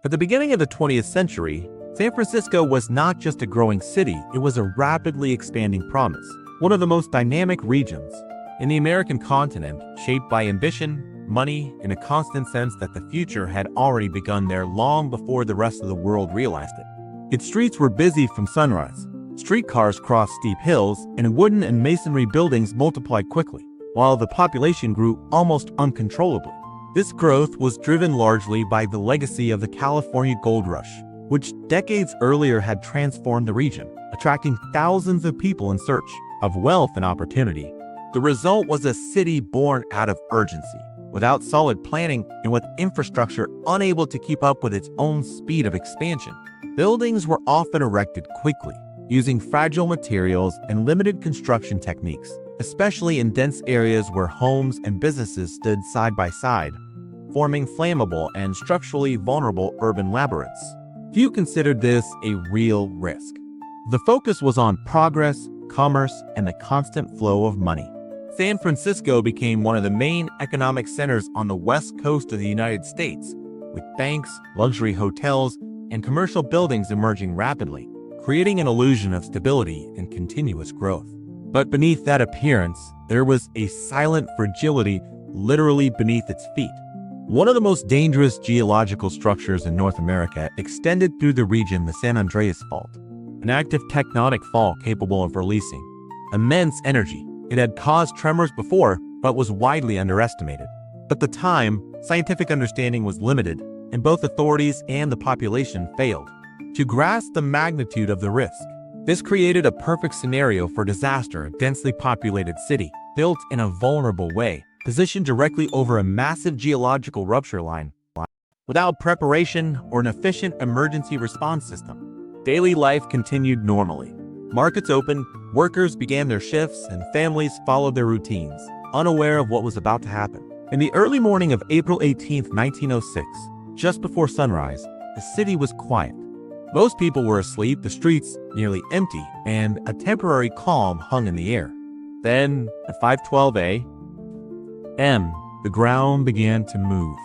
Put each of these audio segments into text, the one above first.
At the beginning of the 20th century, San Francisco was not just a growing city, it was a rapidly expanding promise, one of the most dynamic regions in the American continent, shaped by ambition, money, and a constant sense that the future had already begun there long before the rest of the world realized it. Its streets were busy from sunrise. Streetcars crossed steep hills, and wooden and masonry buildings multiplied quickly, while the population grew almost uncontrollably. This growth was driven largely by the legacy of the California Gold Rush, which decades earlier had transformed the region, attracting thousands of people in search of wealth and opportunity. The result was a city born out of urgency, without solid planning and with infrastructure unable to keep up with its own speed of expansion. Buildings were often erected quickly, using fragile materials and limited construction techniques, especially in dense areas where homes and businesses stood side by side, forming flammable and structurally vulnerable urban labyrinths. Few considered this a real risk. The focus was on progress, commerce, and the constant flow of money. San Francisco became one of the main economic centers on the west coast of the United States, with banks, luxury hotels, and commercial buildings emerging rapidly, creating an illusion of stability and continuous growth. But beneath that appearance, there was a silent fragility literally beneath its feet. One of the most dangerous geological structures in North America extended through the region, the San Andreas Fault, an active tectonic fault capable of releasing immense energy. It had caused tremors before, but was widely underestimated. At the time, scientific understanding was limited, and both authorities and the population failed to grasp the magnitude of the risk. This created a perfect scenario for disaster: a densely populated city, built in a vulnerable way, positioned directly over a massive geological rupture line, without preparation or an efficient emergency response system. Daily life continued normally. Markets opened, workers began their shifts, and families followed their routines, unaware of what was about to happen. In the early morning of April 18, 1906, just before sunrise, the city was quiet. Most people were asleep, the streets nearly empty, and a temporary calm hung in the air. Then, at 5:12 a.m., the ground began to move.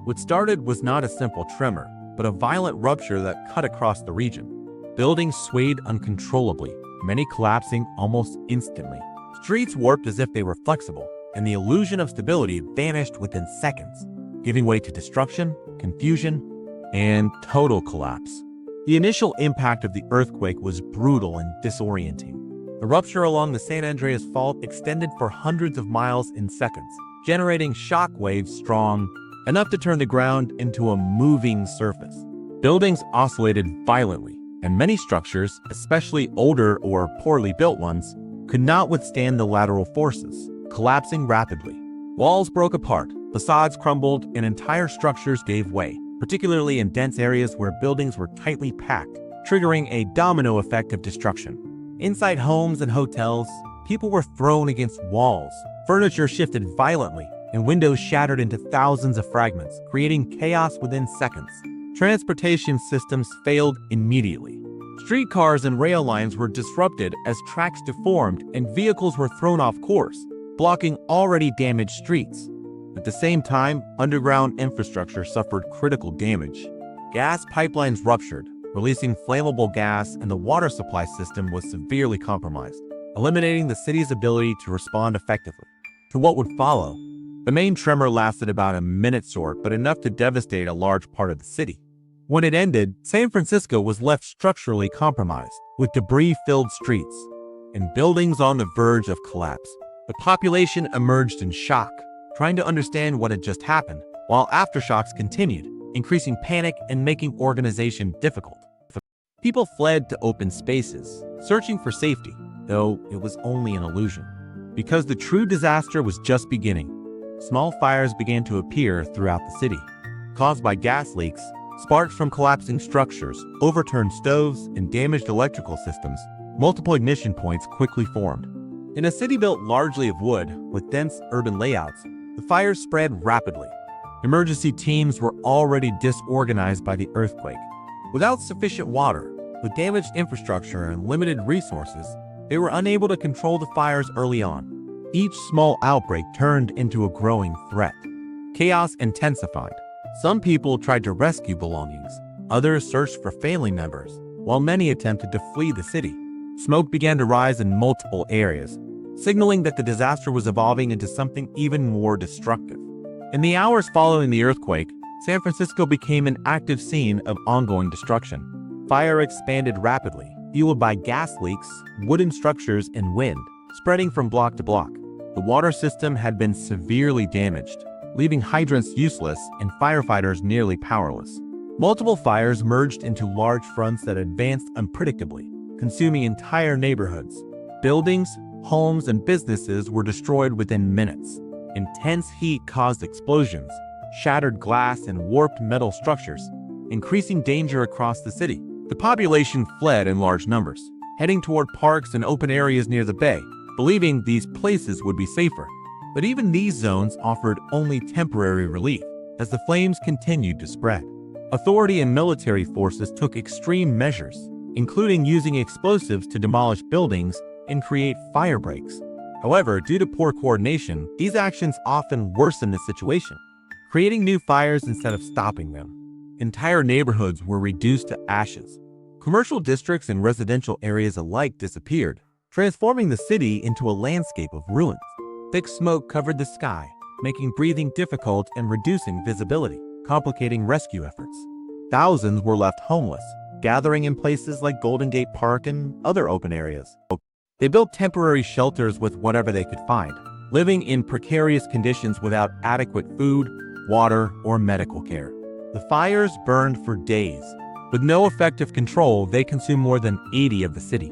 What started was not a simple tremor, but a violent rupture that cut across the region. Buildings swayed uncontrollably, many collapsing almost instantly. Streets warped as if they were flexible, and the illusion of stability vanished within seconds, giving way to destruction, confusion, and total collapse. The initial impact of the earthquake was brutal and disorienting. The rupture along the San Andreas Fault extended for hundreds of miles in seconds, generating shock waves strong enough to turn the ground into a moving surface. Buildings oscillated violently, and many structures, especially older or poorly built ones, could not withstand the lateral forces, collapsing rapidly. Walls broke apart, facades crumbled, and entire structures gave way, particularly in dense areas where buildings were tightly packed, triggering a domino effect of destruction. Inside homes and hotels, people were thrown against walls, furniture shifted violently, and windows shattered into thousands of fragments, creating chaos within seconds. Transportation systems failed immediately. Streetcars and rail lines were disrupted as tracks deformed and vehicles were thrown off course, blocking already damaged streets. At the same time, underground infrastructure suffered critical damage. Gas pipelines ruptured, releasing flammable gas, and the water supply system was severely compromised, eliminating the city's ability to respond effectively to what would follow. The main tremor lasted about a minute short, but enough to devastate a large part of the city. When it ended, San Francisco was left structurally compromised, with debris-filled streets and buildings on the verge of collapse. The population emerged in shock, trying to understand what had just happened, while aftershocks continued, increasing panic and making organization difficult. People fled to open spaces, searching for safety, though it was only an illusion. Because the true disaster was just beginning, small fires began to appear throughout the city, caused by gas leaks, sparks from collapsing structures, overturned stoves, and damaged electrical systems. Multiple ignition points quickly formed. In a city built largely of wood, with dense urban layouts, the fires spread rapidly. Emergency teams were already disorganized by the earthquake. Without sufficient water, with damaged infrastructure and limited resources, they were unable to control the fires early on. Each small outbreak turned into a growing threat. Chaos intensified. Some people tried to rescue belongings, Others searched for family members, while many attempted to flee the city. Smoke began to rise in multiple areas, signaling that the disaster was evolving into something even more destructive. In the hours following the earthquake, San Francisco became an active scene of ongoing destruction. Fire expanded rapidly, fueled by gas leaks, wooden structures, and wind, spreading from block to block. The water system had been severely damaged, leaving hydrants useless and firefighters nearly powerless. Multiple fires merged into large fronts that advanced unpredictably, consuming entire neighborhoods. Buildings, homes, and businesses were destroyed within minutes. Intense heat caused explosions, shattered glass, and warped metal structures, increasing danger across the city. The population fled in large numbers, heading toward parks and open areas near the bay, believing these places would be safer. But even these zones offered only temporary relief, as the flames continued to spread. Authority and military forces took extreme measures, including using explosives to demolish buildings and create fire breaks. However, due to poor coordination, these actions often worsened the situation, creating new fires instead of stopping them. Entire neighborhoods were reduced to ashes. Commercial districts and residential areas alike disappeared, transforming the city into a landscape of ruins. Thick smoke covered the sky, making breathing difficult and reducing visibility, complicating rescue efforts. Thousands were left homeless, gathering in places like Golden Gate Park and other open areas. They built temporary shelters with whatever they could find, living in precarious conditions without adequate food, water, or medical care. The fires burned for days. With no effective control, they consumed more than 80 of the city.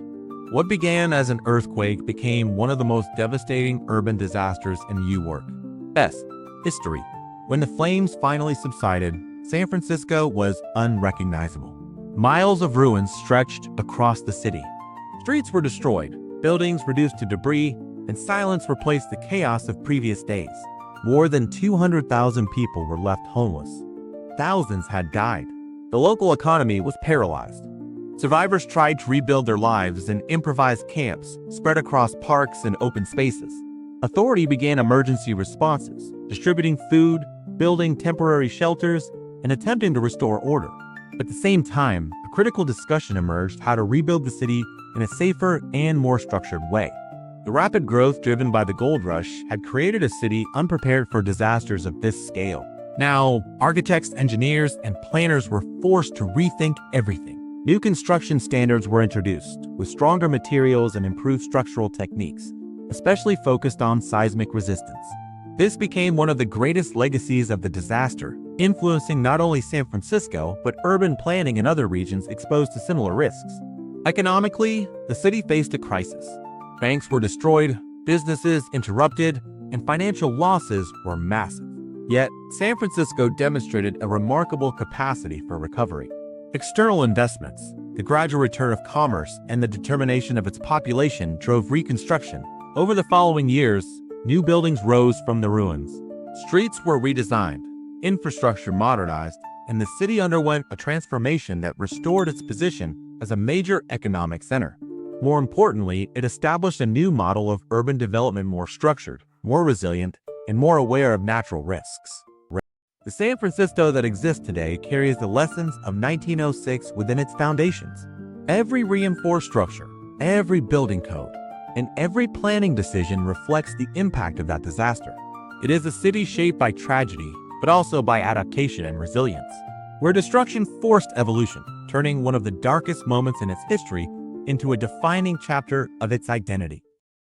What began as an earthquake became one of the most devastating urban disasters in U.S. history. When the flames finally subsided, San Francisco was unrecognizable. Miles of ruins stretched across the city. Streets were destroyed, buildings reduced to debris, and silence replaced the chaos of previous days. More than 200,000 people were left homeless. Thousands had died. The local economy was paralyzed. Survivors tried to rebuild their lives in improvised camps spread across parks and open spaces. Authority began emergency responses, distributing food, building temporary shelters, and attempting to restore order. At the same time, a critical discussion emerged how to rebuild the city in a safer and more structured way. The rapid growth driven by the gold rush had created a city unprepared for disasters of this scale. Now, architects, engineers, and planners were forced to rethink everything. New construction standards were introduced, with stronger materials and improved structural techniques, especially focused on seismic resistance. This became one of the greatest legacies of the disaster, influencing not only San Francisco, but urban planning in other regions exposed to similar risks. Economically, the city faced a crisis. Banks were destroyed, businesses interrupted, and financial losses were massive. Yet, San Francisco demonstrated a remarkable capacity for recovery. External investments, the gradual return of commerce, and the determination of its population drove reconstruction. Over the following years, new buildings rose from the ruins. Streets were redesigned, infrastructure modernized, and the city underwent a transformation that restored its position as a major economic center. More importantly, it established a new model of urban development more structured, more resilient, and more aware of natural risks. The San Francisco that exists today carries the lessons of 1906 within its foundations. Every reinforced structure, every building code, and every planning decision reflects the impact of that disaster. It is a city shaped by tragedy, but also by adaptation and resilience, where destruction forced evolution, turning one of the darkest moments in its history into a defining chapter of its identity.